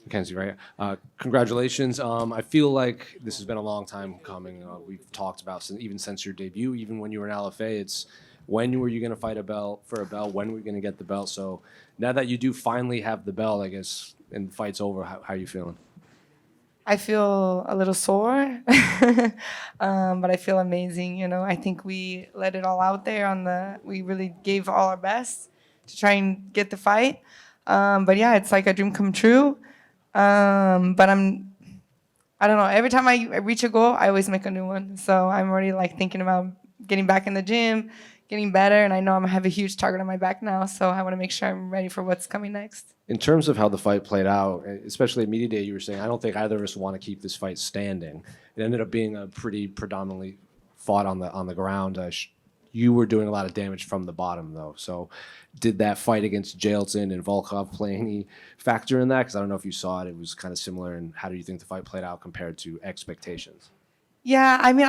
Mackenzie, right? Congratulations. I feel like this has been a long time coming. We've talked about even since your debut, even when you were in LFA. It's when were you going to fight a belt for a belt? When were you going to get the belt? So now that you do finally have the belt, I guess, and the fight's over, how are you feeling? I feel a little sore, but I feel amazing. I think we let it all out there we really gave all our best to try and get the fight. But yeah, it's like a dream come true. But I don't know. Every time I reach a goal, I always make a new one. So I'm already like thinking about getting back in the gym, getting better, and I know I'm gonna have a huge target on my back now. So I want to make sure I'm ready for what's coming next. In terms of how the fight played out, especially at media day, you were saying, I don't think either of us want to keep this fight standing. It ended up being a pretty predominantly fought on the ground. You were doing a lot of damage from the bottom, though. So did that fight against Jailton and Volkov play any factor in that? Because I don't know if you saw it. It was kind of similar. And how do you think the fight played out compared to expectations? Yeah, I mean,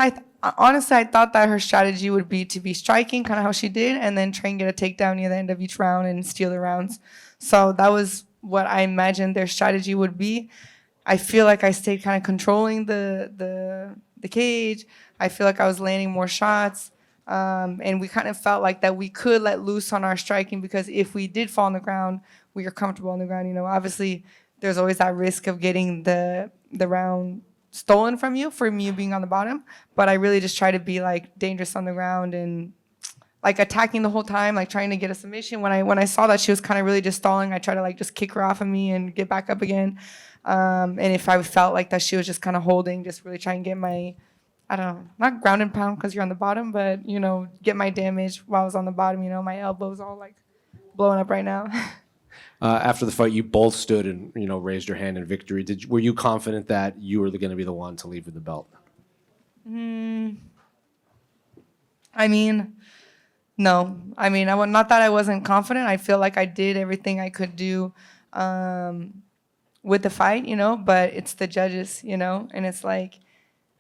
honestly I thought that her strategy would be to be striking, kind of how she did, and then try and get a takedown near the end of each round and steal the rounds. So that was what I imagined their strategy would be. I feel like I stayed kind of controlling the cage. I feel like I was landing more shots. And we kind of felt like that we could let loose on our striking because if we did fall on the ground, we are comfortable on the ground. Obviously there's always that risk of getting the round stolen from you being on the bottom. But I really just try to be like dangerous on the ground and like attacking the whole time, like trying to get a submission. When I saw that she was kind of really just stalling, I tried to like just kick her off of me and get back up again. And if I felt like that she was just kind of holding, just really try and get my, I don't know, not ground and pound because you're on the bottom, but get my damage while I was on the bottom. My elbows all like blowing up right now. After the fight, you both stood and raised your hand in victory. Were you confident that you were going to be the one to leave with the belt? I mean, no. I mean, not that I wasn't confident. I feel like I did everything I could do with the fight, but it's the judges, and it's like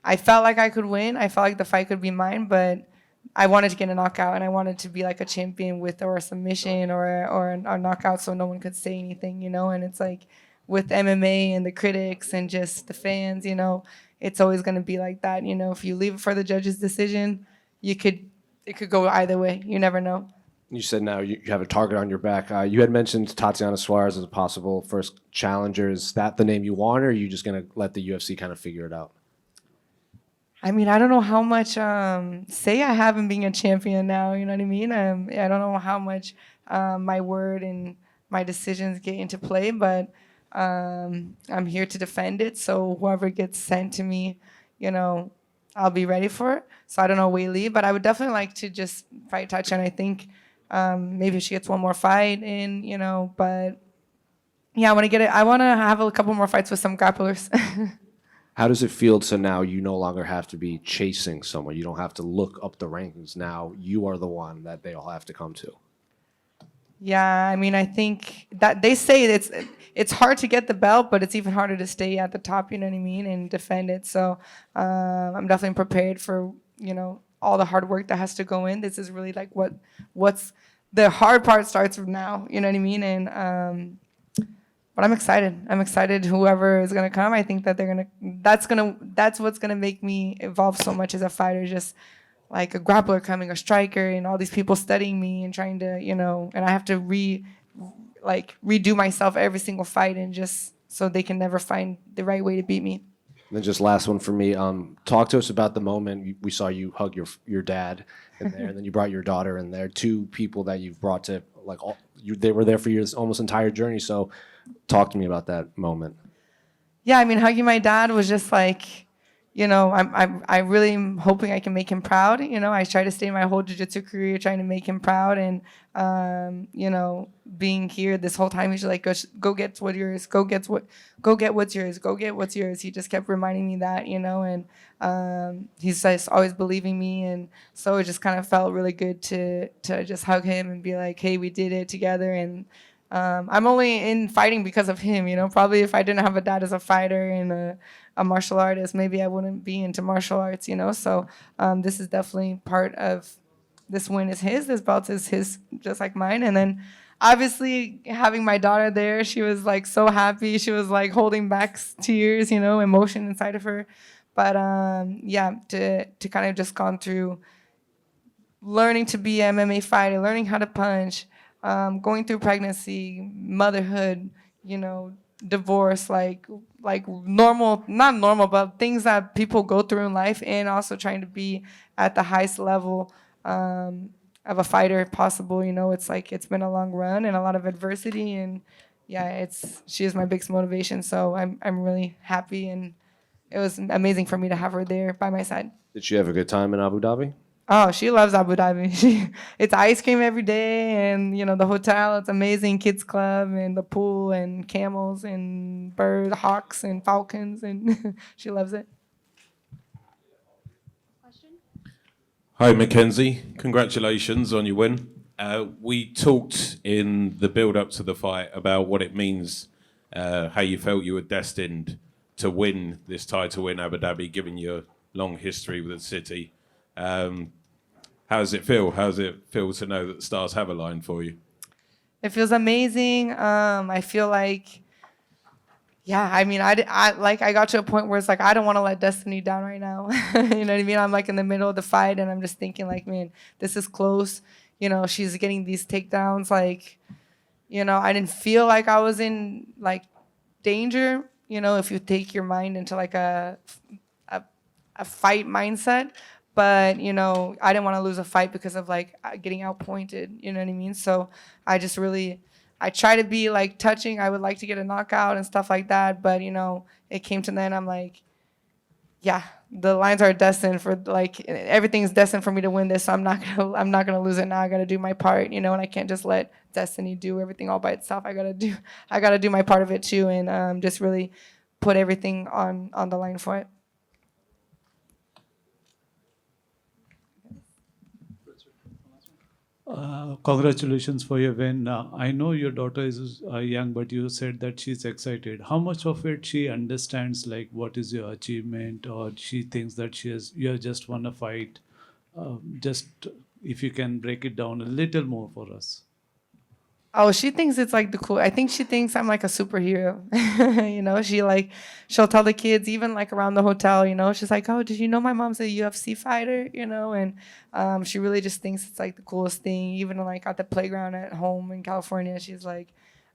I felt like I could win. I felt like the fight could be mine, but I wanted to get a knockout, and I wanted to be like a champion with or a submission or a knockout, so no one could say anything, And it's like with MMA and the critics and just the fans, it's always going to be like that. If you leave it for the judge's decision, it could go either way. You never know. You said now you have a target on your back. You had mentioned Tatiana Suarez as a possible first challenger. Is that the name you want, or are you just going to let the UFC kind of figure it out? I mean, I don't know how much say I have in being a champion now. You know what I mean? I don't know how much my word and my decisions get into play, but I'm here to defend it. So whoever gets sent to me, I'll be ready for it. So I don't know Wei, but I would definitely like to just fight Tatiana. I think maybe if she gets one more fight in, but yeah, I want to get it. I want to have a couple more fights with some grapplers. How does it feel to now you no longer have to be chasing someone? You don't have to look up the rankings. Now you are the one that they all have to come to. Yeah, I mean, I think that they say it's hard to get the belt, but it's even harder to stay at the top, you know what I mean, and defend it. So I'm definitely prepared for, all the hard work that has to go in. This is really like what's the hard part starts from now, you know what I mean? And but I'm excited. I'm excited. Whoever is gonna come, I think that that's what's gonna make me evolve so much as a fighter. Just like a grappler coming, a striker, and all these people studying me and trying to, and I have to redo myself every single fight, and just so they can never find the right way to beat me. And then just last one for me. Talk to us about the moment we saw you hug your dad in there, and then you brought your daughter in there. Two people that you've brought to they were there for your almost entire journey. So talk to me about that moment. Yeah, I mean, hugging my dad was just like, I really am hoping I can make him proud. I try to stay my whole jiu-jitsu career trying to make him proud, and being here this whole time, he's like, go get what's yours, go get what's yours, go get what's yours. He just kept reminding me that, and he's just always believing me, and so it just kind of felt really good to just hug him and be like, hey, we did it together, and I'm only in fighting because of him. Probably if I didn't have a dad as a fighter and a martial artist, maybe I wouldn't be into martial arts. So this is definitely part of this win is his. This belt is his, just like mine. And then obviously having my daughter there, she was like so happy. She was like holding back tears, you know, emotion inside of her. But yeah, to kind of just gone through learning to be an MMA fighter, learning how to punch, going through pregnancy, motherhood, you know, divorce, like normal, not normal, but things that people go through in life, and also trying to be at the highest level of a fighter if possible. You know, it's like it's been a long run and a lot of adversity, and yeah, she is my biggest motivation. So I'm really happy, and it was amazing for me to have her there by my side. Did she have a good time in Abu Dhabi? Oh, she loves Abu Dhabi. It's ice cream every day, and you know the hotel. It's amazing, kids club, and the pool, and camels, and bird, hawks, and falcons, and she loves it. Hi, Mackenzie. Congratulations on your win. We talked in the build-up to the fight about what it means, how you felt you were destined to win this title in Abu Dhabi, given your long history with the city. How does it feel? How does it feel to know that the stars have aligned for you? It feels amazing. I feel like, yeah, I mean, I got to a point where it's like, I don't want to let Destiny down right now. You know what I mean? I'm like in the middle of the fight, and I'm just thinking like, man, this is close. You know, she's getting these takedowns. Like, you know, I didn't feel like I was in like danger. You know, if you take your mind into like a fight mindset. But, you know, I didn't want to lose a fight because of like getting outpointed, you know what I mean? So I try to be like touching. I would like to get a knockout and stuff like that. But, you know, it came to then I'm like, yeah, the lines are destined for like, everything's destined for me to win this. So I'm not gonna lose it now. I gotta do my part, you know, and I can't just let Destiny do everything all by itself. I gotta do my part of it too, and just really put everything on the line for it. Congratulations for your win. I know your daughter is young, but you said that she's excited. How much of it she understands, like what is your achievement, or she thinks that you have just won a fight? Just if you can break it down a little more for us. Oh, she thinks it's like I think she thinks I'm like a superhero. You know, she'll tell the kids, even like around the hotel, you know, she's like, oh, did you know my mom's a UFC fighter? You know, and she really just thinks it's like the coolest thing. Even like at the playground at home in California, she's like,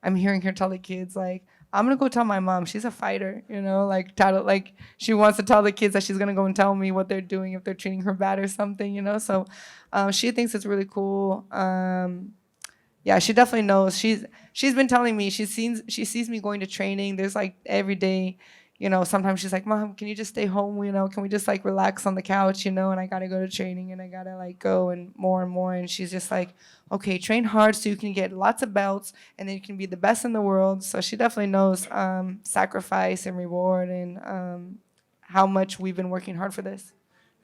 I'm hearing her tell the kids, like, I'm gonna go tell my mom she's a fighter, you know, like she wants to tell the kids that she's gonna go and tell me what they're doing if they're treating her bad or something, you know. So she thinks it's really cool. Yeah, she definitely knows. She's been telling me she sees me going to training. There's like every day, you know, sometimes she's like, Mom, can you just stay home? You know, can we just like relax on the couch, you know? And I gotta go to training, and I gotta like go and more. And she's just like, okay, train hard so you can get lots of belts, and then you can be the best in the world. So she definitely knows sacrifice and reward, and how much we've been working hard for this.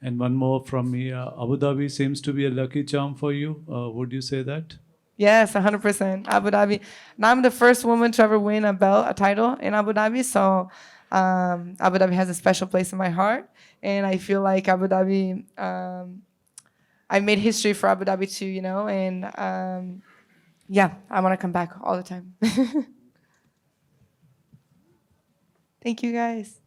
And one more from me. Abu Dhabi seems to be a lucky charm for you. Would you say that? Yes, 100%. Abu Dhabi. Now I'm the first woman to ever win a title in Abu Dhabi. So Abu Dhabi has a special place in my heart. And I feel like Abu Dhabi, I made history for Abu Dhabi too, you know. And yeah, I want to come back all the time. Thank you, guys.